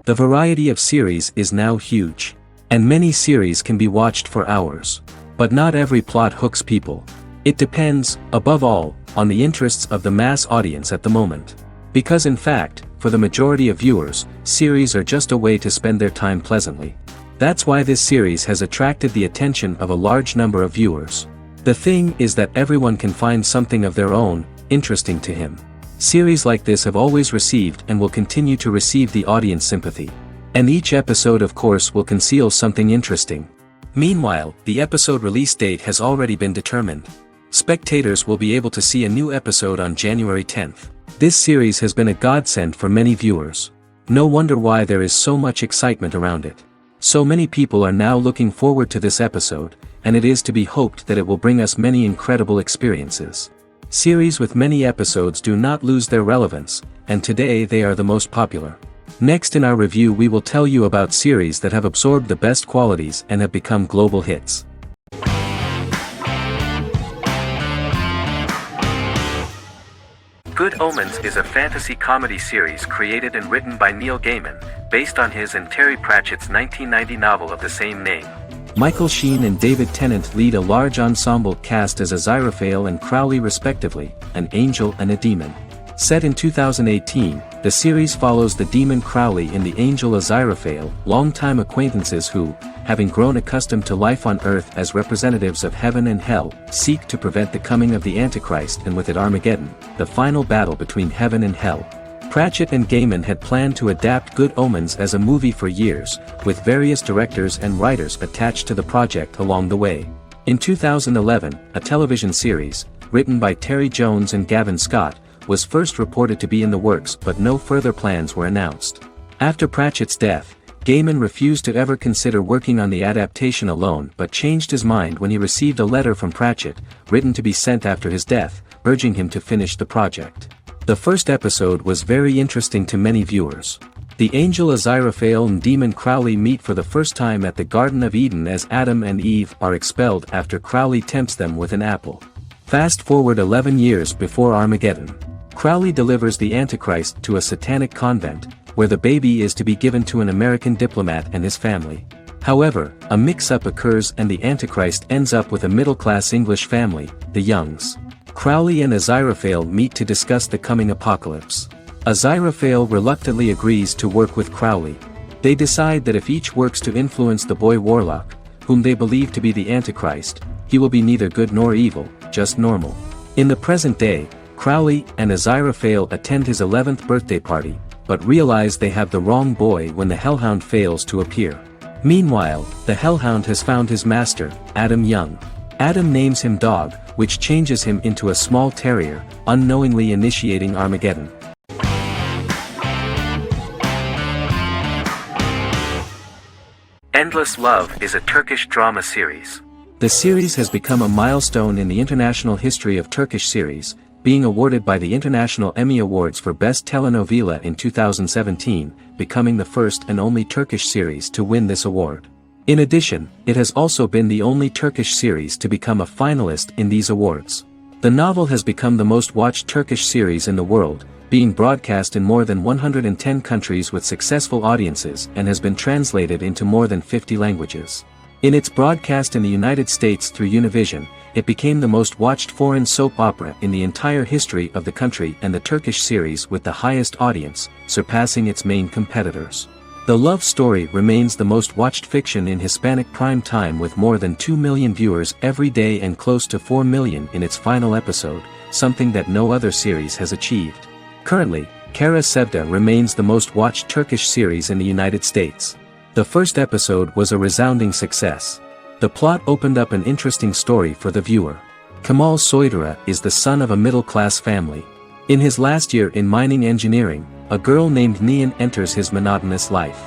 The variety of series is now huge. And many series can be watched for hours. But not every plot hooks people. It depends, above all, on the interests of the mass audience at the moment. Because in fact, for the majority of viewers, series are just a way to spend their time pleasantly. That's why this series has attracted the attention of a large number of viewers. The thing is that everyone can find something of their own, interesting to him. Series like this have always received and will continue to receive the audience sympathy. And each episode of course will conceal something interesting. Meanwhile, the episode release date has already been determined. Spectators will be able to see a new episode on January 10th. This series has been a godsend for many viewers. No wonder why there is so much excitement around it. So many people are now looking forward to this episode, and it is to be hoped that it will bring us many incredible experiences. Series with many episodes do not lose their relevance, and today they are the most popular. Next in our review we will tell you about series that have absorbed the best qualities and have become global hits. Good Omens is a fantasy comedy series created and written by Neil Gaiman, based on his and Terry Pratchett's 1990 novel of the same name. Michael Sheen and David Tennant lead a large ensemble cast as Aziraphale and Crowley respectively, an angel and a demon. Set in 2018, the series follows the demon Crowley and the angel Aziraphale, longtime acquaintances who, having grown accustomed to life on Earth as representatives of heaven and hell, seek to prevent the coming of the Antichrist and with it Armageddon, the final battle between heaven and hell. Pratchett and Gaiman had planned to adapt Good Omens as a movie for years, with various directors and writers attached to the project along the way. In 2011, a television series, written by Terry Jones and Gavin Scott, was first reported to be in the works but no further plans were announced. After Pratchett's death, Gaiman refused to ever consider working on the adaptation alone but changed his mind when he received a letter from Pratchett, written to be sent after his death, urging him to finish the project. The first episode was very interesting to many viewers. The angel Aziraphale and demon Crowley meet for the first time at the Garden of Eden as Adam and Eve are expelled after Crowley tempts them with an apple. Fast forward 11 years before Armageddon. Crowley delivers the Antichrist to a satanic convent, where the baby is to be given to an American diplomat and his family. However, a mix-up occurs and the Antichrist ends up with a middle-class English family, the Youngs. Crowley and Aziraphale meet to discuss the coming apocalypse. Aziraphale reluctantly agrees to work with Crowley. They decide that if each works to influence the boy Warlock, whom they believe to be the Antichrist, he will be neither good nor evil, just normal. In the present day, Crowley and Aziraphale attend his 11th birthday party, but realize they have the wrong boy when the Hellhound fails to appear. Meanwhile, the Hellhound has found his master, Adam Young. Adam names him Dog, which changes him into a small terrier, unknowingly initiating Armageddon. Endless Love is a Turkish drama series. The series has become a milestone in the international history of Turkish series, being awarded by the International Emmy Awards for Best Telenovela in 2017, becoming the first and only Turkish series to win this award. In addition, it has also been the only Turkish series to become a finalist in these awards. The novel has become the most watched Turkish series in the world, being broadcast in more than 110 countries with successful audiences and has been translated into more than 50 languages. In its broadcast in the United States through Univision, it became the most watched foreign soap opera in the entire history of the country and the Turkish series with the highest audience, surpassing its main competitors. The love story remains the most watched fiction in Hispanic prime time with more than 2 million viewers every day and close to 4 million in its final episode, something that no other series has achieved. Currently, Kara Sevda remains the most watched Turkish series in the United States. The first episode was a resounding success. The plot opened up an interesting story for the viewer. Kemal Soydura is the son of a middle-class family. In his last year in mining engineering, a girl named Nihan enters his monotonous life.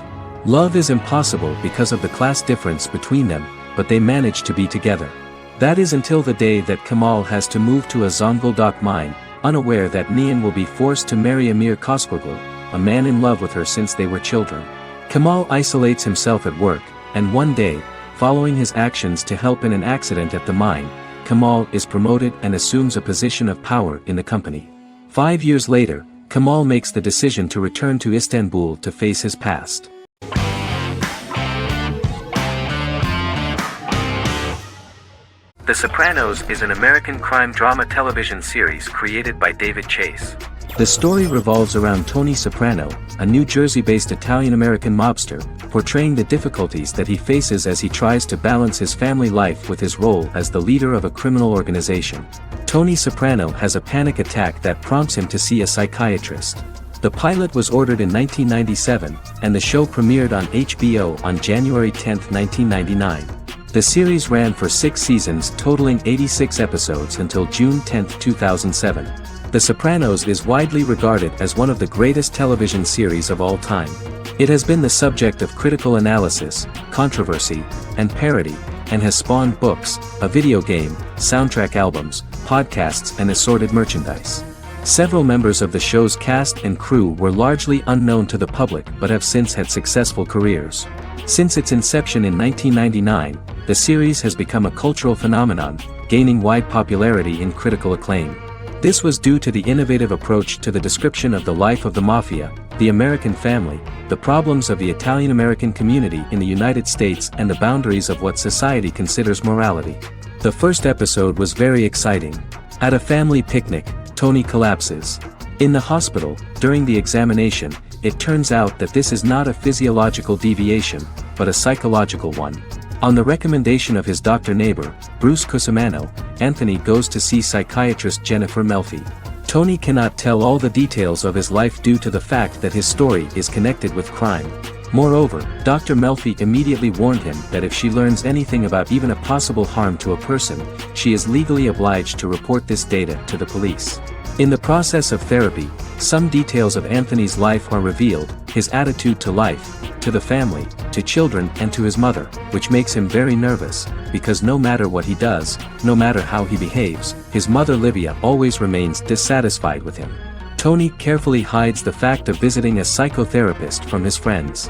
Love is impossible because of the class difference between them, but they manage to be together. That is until the day that Kemal has to move to a Zonguldak mine, unaware that Nihan will be forced to marry Amir Koskoglu, a man in love with her since they were children. Kemal isolates himself at work, and one day, following his actions to help in an accident at the mine, Kemal is promoted and assumes a position of power in the company. 5 years later, Kemal makes the decision to return to Istanbul to face his past. The Sopranos is an American crime drama television series created by David Chase. The story revolves around Tony Soprano, a New Jersey-based Italian-American mobster, portraying the difficulties that he faces as he tries to balance his family life with his role as the leader of a criminal organization. Tony Soprano has a panic attack that prompts him to see a psychiatrist. The pilot was ordered in 1997, and the show premiered on HBO on January 10, 1999. The series ran for 6 seasons totaling 86 episodes until June 10, 2007. The Sopranos is widely regarded as one of the greatest television series of all time. It has been the subject of critical analysis, controversy, and parody, and has spawned books, a video game, soundtrack albums, podcasts and assorted merchandise. Several members of the show's cast and crew were largely unknown to the public but have since had successful careers. Since its inception in 1999, the series has become a cultural phenomenon, gaining wide popularity and critical acclaim. This was due to the innovative approach to the description of the life of the mafia, the American family, the problems of the Italian-American community in the United States and the boundaries of what society considers morality. The first episode was very exciting. At a family picnic, Tony collapses. In the hospital, during the examination, it turns out that this is not a physiological deviation, but a psychological one. On the recommendation of his doctor neighbor, Bruce Cusimano, Anthony goes to see psychiatrist Jennifer Melfi. Tony cannot tell all the details of his life due to the fact that his story is connected with crime. Moreover, Dr. Melfi immediately warned him that if she learns anything about even a possible harm to a person, she is legally obliged to report this data to the police. In the process of therapy, some details of Anthony's life are revealed, his attitude to life, to the family, to children and to his mother, which makes him very nervous, because no matter what he does, no matter how he behaves, his mother Livia always remains dissatisfied with him. Tony carefully hides the fact of visiting a psychotherapist from his friends.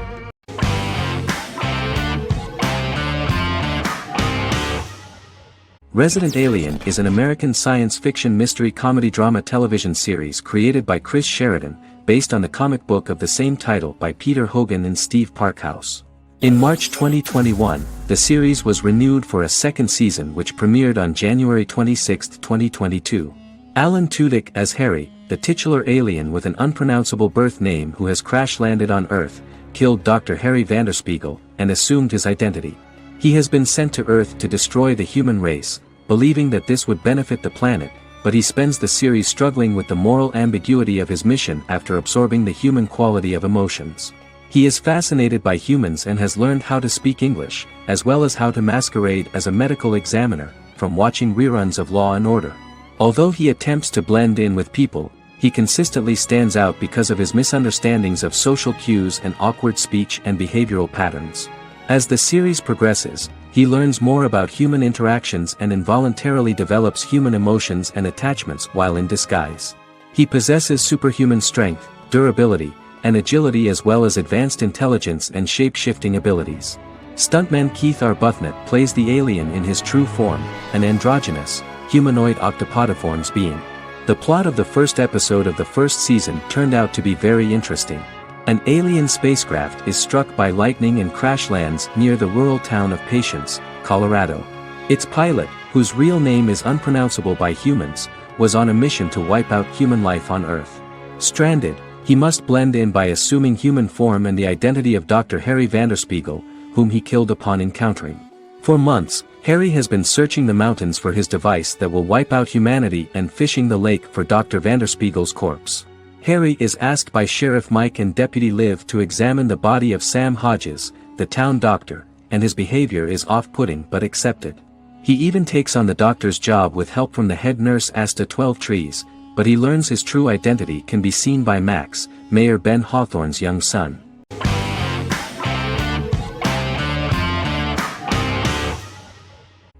Resident Alien is an American science fiction mystery comedy drama television series created by Chris Sheridan, based on the comic book of the same title by Peter Hogan and Steve Parkhouse. In March 2021, the series was renewed for a second season which premiered on January 26, 2022. Alan Tudyk as Harry, the titular alien with an unpronounceable birth name who has crash-landed on Earth, killed Dr. Harry Vanderspiegel, and assumed his identity. He has been sent to Earth to destroy the human race, believing that this would benefit the planet, but he spends the series struggling with the moral ambiguity of his mission after absorbing the human quality of emotions. He is fascinated by humans and has learned how to speak English, as well as how to masquerade as a medical examiner, from watching reruns of Law and Order. Although he attempts to blend in with people, he consistently stands out because of his misunderstandings of social cues and awkward speech and behavioral patterns. As the series progresses, he learns more about human interactions and involuntarily develops human emotions and attachments while in disguise. He possesses superhuman strength, durability, and agility as well as advanced intelligence and shape-shifting abilities. Stuntman Keith Arbuthnot plays the alien in his true form, an androgynous, humanoid octopodiforms being. The plot of the first episode of the first season turned out to be very interesting. An alien spacecraft is struck by lightning and crash lands near the rural town of Patience, Colorado. Its pilot, whose real name is unpronounceable by humans, was on a mission to wipe out human life on Earth. Stranded, he must blend in by assuming human form and the identity of Dr. Harry Vanderspiegel, whom he killed upon encountering. For months, Harry has been searching the mountains for his device that will wipe out humanity and fishing the lake for Dr. Vanderspiegel's corpse. Harry is asked by Sheriff Mike and Deputy Liv to examine the body of Sam Hodges, the town doctor, and his behavior is off-putting but accepted. He even takes on the doctor's job with help from the head nurse Asta 12 Trees, but he learns his true identity can be seen by Max, Mayor Ben Hawthorne's young son.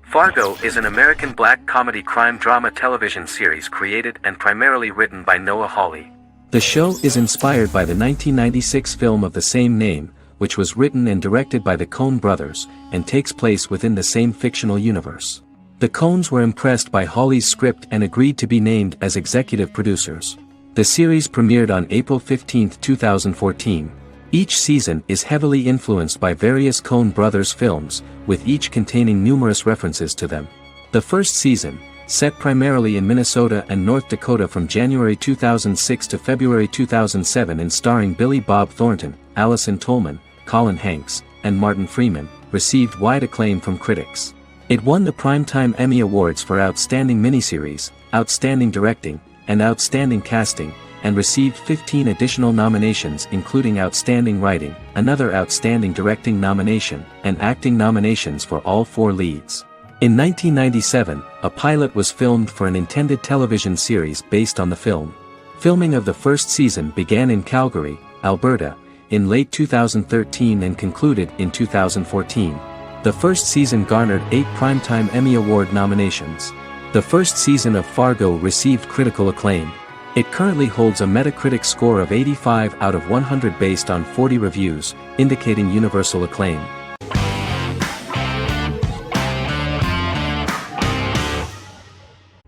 Fargo is an American black comedy crime drama television series created and primarily written by Noah Hawley. The show is inspired by the 1996 film of the same name, which was written and directed by the Coen brothers, and takes place within the same fictional universe. The Coens were impressed by Hawley's script and agreed to be named as executive producers. The series premiered on April 15, 2014. Each season is heavily influenced by various Coen Brothers films, with each containing numerous references to them. The first season, set primarily in Minnesota and North Dakota from January 2006 to February 2007 and starring Billy Bob Thornton, Allison Tolman, Colin Hanks, and Martin Freeman, received wide acclaim from critics. It won the Primetime Emmy Awards for Outstanding Miniseries, Outstanding Directing, and Outstanding Casting, and received 15 additional nominations including Outstanding Writing, another Outstanding Directing nomination, and acting nominations for all 4 leads. In 1997, a pilot was filmed for an intended television series based on the film. Filming of the first season began in Calgary, Alberta, in late 2013 and concluded in 2014. The first season garnered 8 Primetime Emmy Award nominations. The first season of Fargo received critical acclaim. It currently holds a Metacritic score of 85 out of 100 based on 40 reviews, indicating universal acclaim.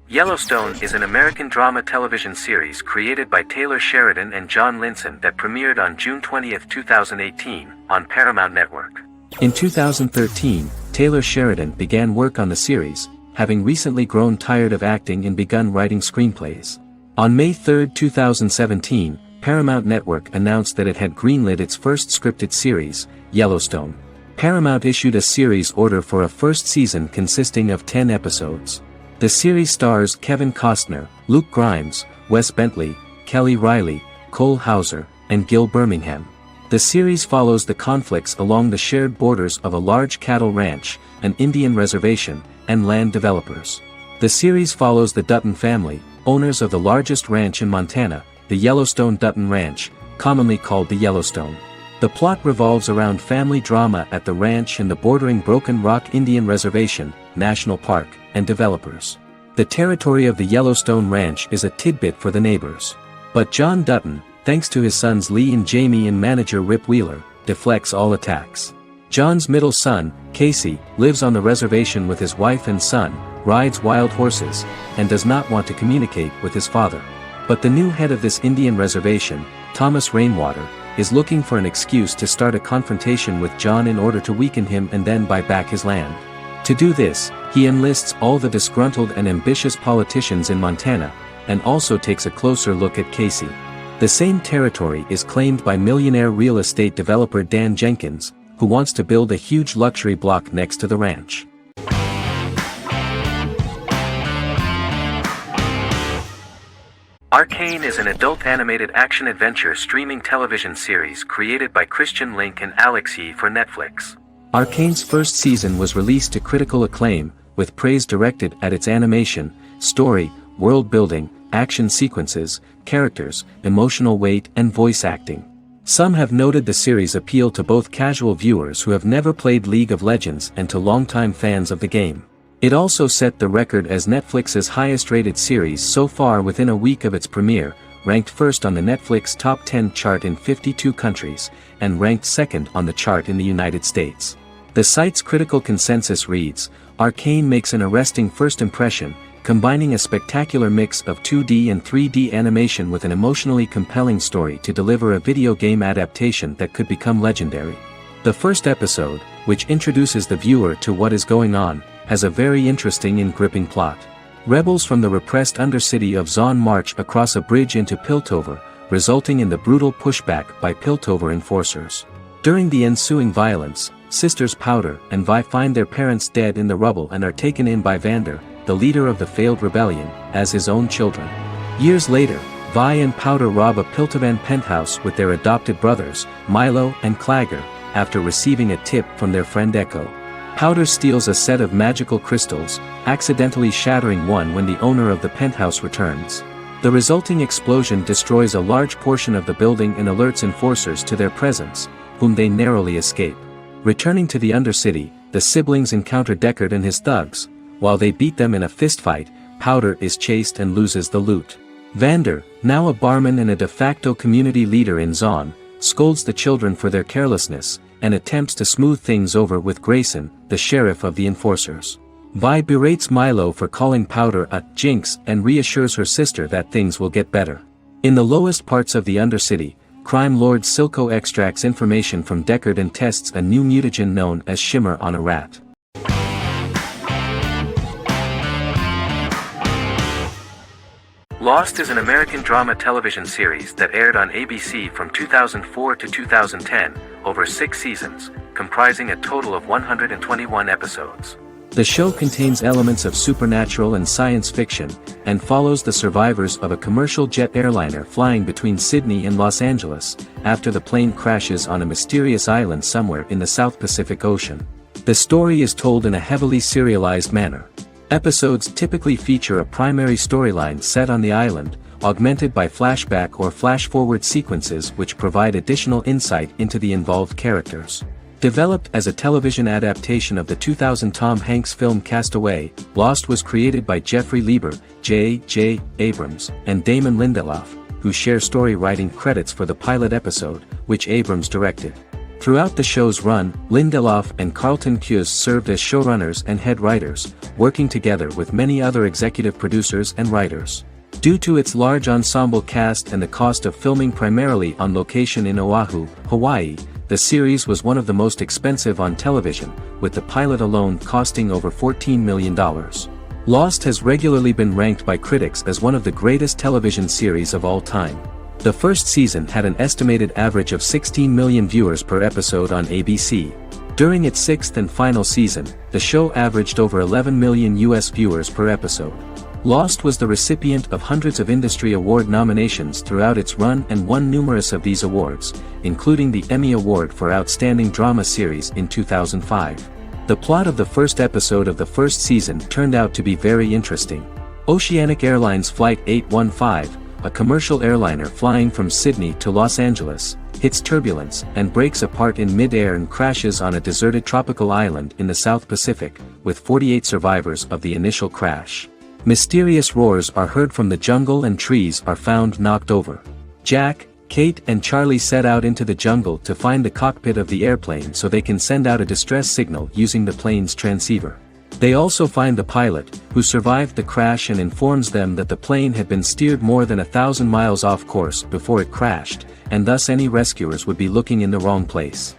Yellowstone is an American drama television series created by Taylor Sheridan and John Linson that premiered on June 20, 2018, on Paramount Network. In 2013, Taylor Sheridan began work on the series, having recently grown tired of acting and begun writing screenplays. On May 3, 2017, Paramount Network announced that it had greenlit its first scripted series, Yellowstone. Paramount issued a series order for a first season consisting of 10 episodes. The series stars Kevin Costner, Luke Grimes, Wes Bentley, Kelly Riley, Cole Hauser, and Gil Birmingham. The series follows the conflicts along the shared borders of a large cattle ranch, an Indian reservation, and land developers. The series follows the Dutton family, owners of the largest ranch in Montana, the Yellowstone Dutton Ranch, commonly called the Yellowstone. The plot revolves around family drama at the ranch and the bordering Broken Rock Indian Reservation, National Park, and developers. The territory of the Yellowstone Ranch is a tidbit for the neighbors. But John Dutton, thanks to his sons Lee and Jamie and manager Rip Wheeler, deflects all attacks. John's middle son, Casey, lives on the reservation with his wife and son, rides wild horses, and does not want to communicate with his father. But the new head of this Indian reservation, Thomas Rainwater, is looking for an excuse to start a confrontation with John in order to weaken him and then buy back his land. To do this, he enlists all the disgruntled and ambitious politicians in Montana, and also takes a closer look at Casey. The same territory is claimed by millionaire real estate developer Dan Jenkins, who wants to build a huge luxury block next to the ranch. Arcane is an adult animated action-adventure streaming television series created by Christian Link and Alex Yee for Netflix. Arcane's first season was released to critical acclaim, with praise directed at its animation, story, world-building, action sequences, characters, emotional weight and voice acting. Some have noted the series' appeal to both casual viewers who have never played League of Legends and to longtime fans of the game. It also set the record as Netflix's highest-rated series so far within a week of its premiere, ranked first on the Netflix Top 10 chart in 52 countries, and ranked second on the chart in the United States. The site's critical consensus reads, "Arcane makes an arresting first impression, combining a spectacular mix of 2D and 3D animation with an emotionally compelling story to deliver a video game adaptation that could become legendary." The first episode, which introduces the viewer to what is going on, has a very interesting and gripping plot. Rebels from the repressed undercity of Zon march across a bridge into Piltover, resulting in the brutal pushback by Piltover enforcers. During the ensuing violence, sisters Powder and Vi find their parents dead in the rubble and are taken in by Vander, the leader of the failed rebellion, as his own children. Years later, Vi and Powder rob a Piltovan penthouse with their adopted brothers, Milo and Clagger, after receiving a tip from their friend Echo. Powder steals a set of magical crystals, accidentally shattering one when the owner of the penthouse returns. The resulting explosion destroys a large portion of the building and alerts enforcers to their presence, whom they narrowly escape. Returning to the Undercity, the siblings encounter Deckard and his thugs. While they beat them in a fistfight, Powder is chased and loses the loot. Vander, now a barman and a de facto community leader in Zon, scolds the children for their carelessness, and attempts to smooth things over with Grayson, the sheriff of the enforcers. Vi berates Milo for calling Powder a jinx and reassures her sister that things will get better. In the lowest parts of the Undercity, crime lord Silco extracts information from Deckard and tests a new mutagen known as Shimmer on a rat. Lost is an American drama television series that aired on ABC from 2004 to 2010, over 6 seasons, comprising a total of 121 episodes. The show contains elements of supernatural and science fiction, and follows the survivors of a commercial jet airliner flying between Sydney and Los Angeles, after the plane crashes on a mysterious island somewhere in the South Pacific Ocean. The story is told in a heavily serialized manner. Episodes typically feature a primary storyline set on the island, augmented by flashback or flash-forward sequences which provide additional insight into the involved characters. Developed as a television adaptation of the 2000 Tom Hanks film Castaway, Lost was created by Jeffrey Lieber, J.J. Abrams, and Damon Lindelof, who share story writing credits for the pilot episode, which Abrams directed. Throughout the show's run, Lindelof and Carlton Cuse served as showrunners and head writers, working together with many other executive producers and writers. Due to its large ensemble cast and the cost of filming primarily on location in Oahu, Hawaii, the series was one of the most expensive on television, with the pilot alone costing over $14 million. Lost has regularly been ranked by critics as one of the greatest television series of all time. The first season had an estimated average of 16 million viewers per episode on ABC. During its 6th and final season, the show averaged over 11 million US viewers per episode. Lost was the recipient of hundreds of industry award nominations throughout its run and won numerous of these awards, including the Emmy Award for Outstanding Drama Series in 2005. The plot of the first episode of the first season turned out to be very interesting. Oceanic Airlines Flight 815, a commercial airliner flying from Sydney to Los Angeles, hits turbulence and breaks apart in mid-air and crashes on a deserted tropical island in the South Pacific, with 48 survivors of the initial crash. Mysterious roars are heard from the jungle and trees are found knocked over. Jack, Kate and Charlie set out into the jungle to find the cockpit of the airplane so they can send out a distress signal using the plane's transceiver. They also find the pilot, who survived the crash and informs them that the plane had been steered more than 1,000 miles off course before it crashed, and thus any rescuers would be looking in the wrong place.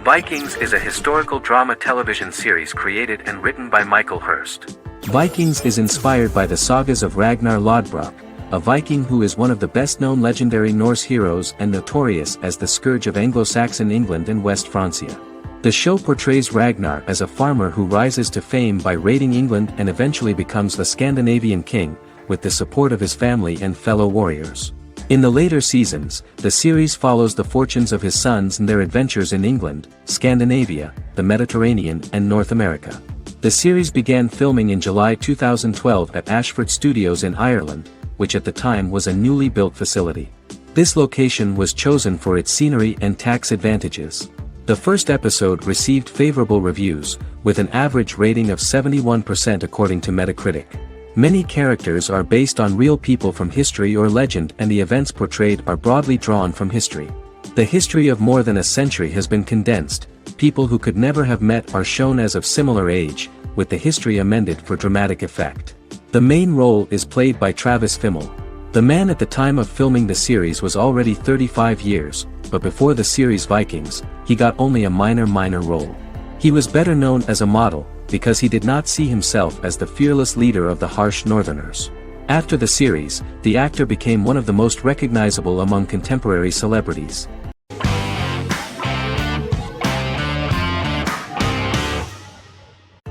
Vikings is a historical drama television series created and written by Michael Hurst. Vikings is inspired by the sagas of Ragnar Lodbrok, a Viking who is one of the best-known legendary Norse heroes and notorious as the scourge of Anglo-Saxon England and West Francia. The show portrays Ragnar as a farmer who rises to fame by raiding England and eventually becomes the Scandinavian king, with the support of his family and fellow warriors. In the later seasons, the series follows the fortunes of his sons and their adventures in England, Scandinavia, the Mediterranean and North America. The series began filming in July 2012 at Ashford Studios in Ireland, which at the time was a newly built facility. This location was chosen for its scenery and tax advantages. The first episode received favorable reviews, with an average rating of 71% according to Metacritic. Many characters are based on real people from history or legend, and the events portrayed are broadly drawn from history. The history of more than a century has been condensed. People who could never have met are shown as of similar age, with the history amended for dramatic effect. The main role is played by Travis Fimmel. The man at the time of filming the series was already 35 years, but before the series Vikings, he got only a minor role. He was better known as a model, because he did not see himself as the fearless leader of the harsh Northerners. After the series, the actor became one of the most recognizable among contemporary celebrities.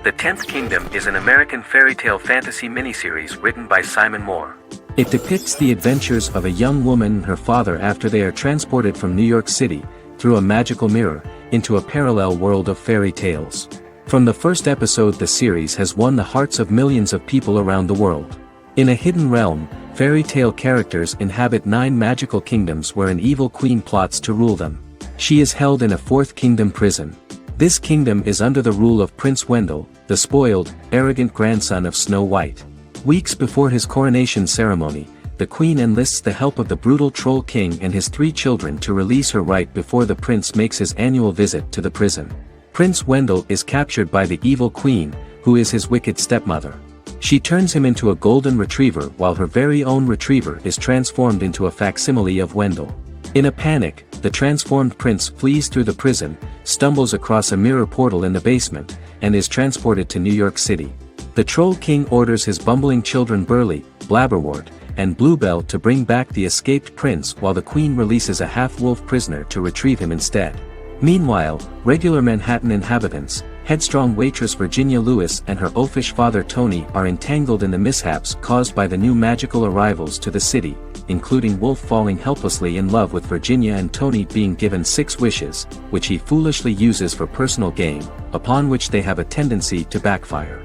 The Tenth Kingdom is an American fairy tale fantasy miniseries written by Simon Moore. It depicts the adventures of a young woman and her father after they are transported from New York City, through a magical mirror, into a parallel world of fairy tales. From the first episode, the series has won the hearts of millions of people around the world. In a hidden realm, fairy tale characters inhabit 9 magical kingdoms where an evil queen plots to rule them. She is held in a 4th kingdom prison. This kingdom is under the rule of Prince Wendell, the spoiled, arrogant grandson of Snow White. Weeks before his coronation ceremony, the queen enlists the help of the brutal Troll King and his 3 children to release her right before the prince makes his annual visit to the prison. Prince Wendell is captured by the evil queen, who is his wicked stepmother. She turns him into a golden retriever while her very own retriever is transformed into a facsimile of Wendell. In a panic, the transformed prince flees through the prison, stumbles across a mirror portal in the basement, and is transported to New York City. The Troll King orders his bumbling children Burly, Blabberwort, and Bluebell to bring back the escaped prince while the queen releases a half-wolf prisoner to retrieve him instead. Meanwhile, regular Manhattan inhabitants, headstrong waitress Virginia Lewis and her oafish father Tony are entangled in the mishaps caused by the new magical arrivals to the city, including Wolf falling helplessly in love with Virginia and Tony being given 6 wishes, which he foolishly uses for personal gain, upon which they have a tendency to backfire.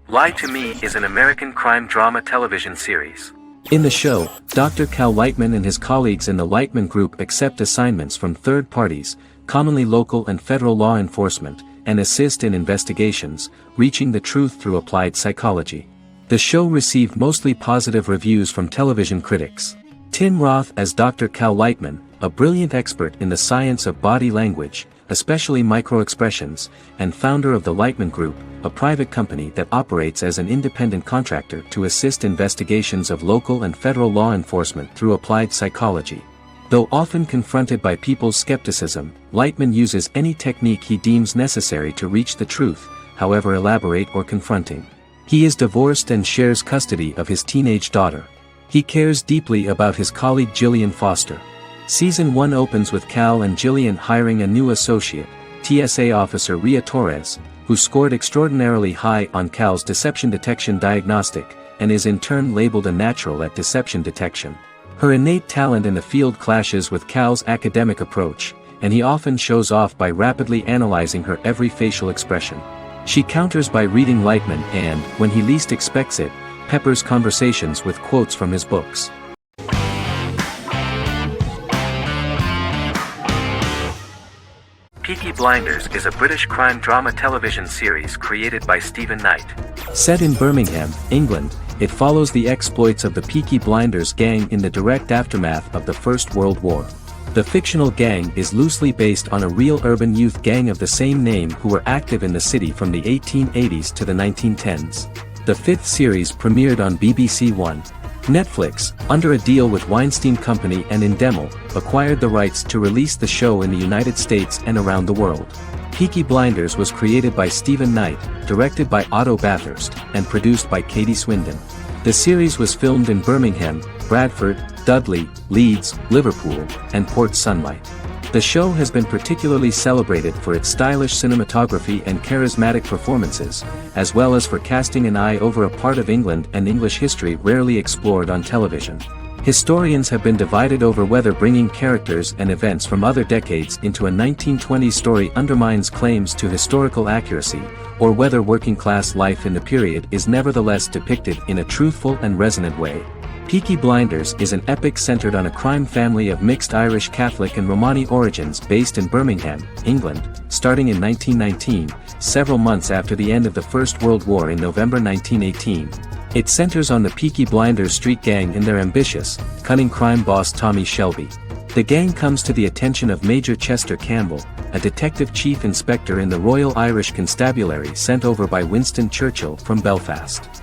Lie to Me is an American crime drama television series. In the show, Dr. Cal Lightman and his colleagues in the Lightman Group accept assignments from third parties, commonly local and federal law enforcement, and assist in investigations, reaching the truth through applied psychology. The show received mostly positive reviews from television critics. Tim Roth as Dr. Cal Lightman, a brilliant expert in the science of body language, especially microexpressions, and founder of the Lightman Group, a private company that operates as an independent contractor to assist investigations of local and federal law enforcement through applied psychology. Though often confronted by people's skepticism, Lightman uses any technique he deems necessary to reach the truth, however elaborate or confronting. He is divorced and shares custody of his teenage daughter. He cares deeply about his colleague Jillian Foster. Season 1 opens with Cal and Jillian hiring a new associate, TSA officer Rhea Torres, who scored extraordinarily high on Cal's deception detection diagnostic, and is in turn labeled a natural at deception detection. Her innate talent in the field clashes with Cal's academic approach, and he often shows off by rapidly analyzing her every facial expression. She counters by reading Lightman and, when he least expects it, peppers conversations with quotes from his books. Peaky Blinders is a British crime drama television series created by Stephen Knight. Set in Birmingham, England, it follows the exploits of the Peaky Blinders gang in the direct aftermath of the First World War. The fictional gang is loosely based on a real urban youth gang of the same name who were active in the city from the 1880s to the 1910s. The 5th series premiered on BBC One. Netflix, under a deal with Weinstein Company and Endemol, acquired the rights to release the show in the United States and around the world. Peaky Blinders was created by Stephen Knight, directed by Otto Bathurst, and produced by Katie Swindon. The series was filmed in Birmingham, Bradford, Dudley, Leeds, Liverpool, and Port Sunlight. The show has been particularly celebrated for its stylish cinematography and charismatic performances, as well as for casting an eye over a part of England and English history rarely explored on television. Historians have been divided over whether bringing characters and events from other decades into a 1920s story undermines claims to historical accuracy, or whether working-class life in the period is nevertheless depicted in a truthful and resonant way. Peaky Blinders is an epic centered on a crime family of mixed Irish Catholic and Romani origins based in Birmingham, England, starting in 1919, several months after the end of the First World War in November 1918. It centers on the Peaky Blinders street gang and their ambitious, cunning crime boss Tommy Shelby. The gang comes to the attention of Major Chester Campbell, a detective chief inspector in the Royal Irish Constabulary sent over by Winston Churchill from Belfast.